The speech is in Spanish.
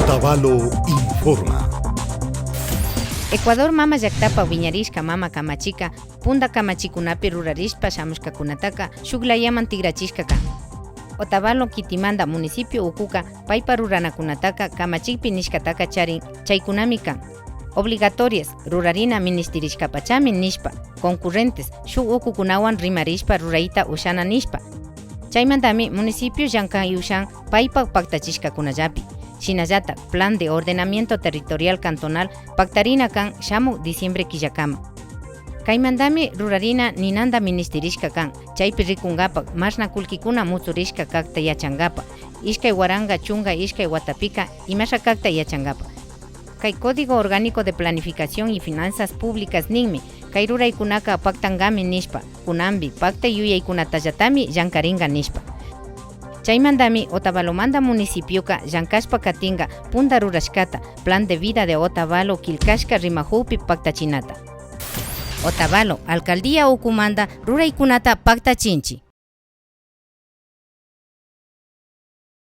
Otavalo informa. Ecuador mama llaktapa wiñarishka mama kamachica punda kamachikunapi rurarishpa shamushkakunataka shukllayaman tigrachishka kan. Otavalo Kitimanda municipio ukuka paypa ruranakunataka kamachikpi nishkataka charin chaykunami kan. Obligatorias rurarina ministerishkapachami nishpa, concurrentes shuk ukukunawan rimarishpa rurayta ushana nishpa. Chaymantami municipio llankayushan paypak paktachishkakunallapi. Shinallata plan de ordenamiento territorial cantonal pactarina kan shamu diciembre killakama. Kaymandami rurarina ninanda ministerishka kan, chaypi rikungapak mashna kulkikuna musurishka kakta yachangapa, ishkay waranga chunga ishkay watapika imasha kakta yachangapa. Kay Código Orgánico de Planificación y Finanzas Públicas ninmi, kay ruraykunaka paktangami nishpa, kunambi pakta yuyaykunatallatami llankaringa nishpa. Chaymandami Otavalomanda municipioka llankashpa katinga punda rurashkata plan de vida de Otavalo kilkashka rimahupi paktachinata. Otavalo alcaldía ukumanda ruraykunata paktachinchi.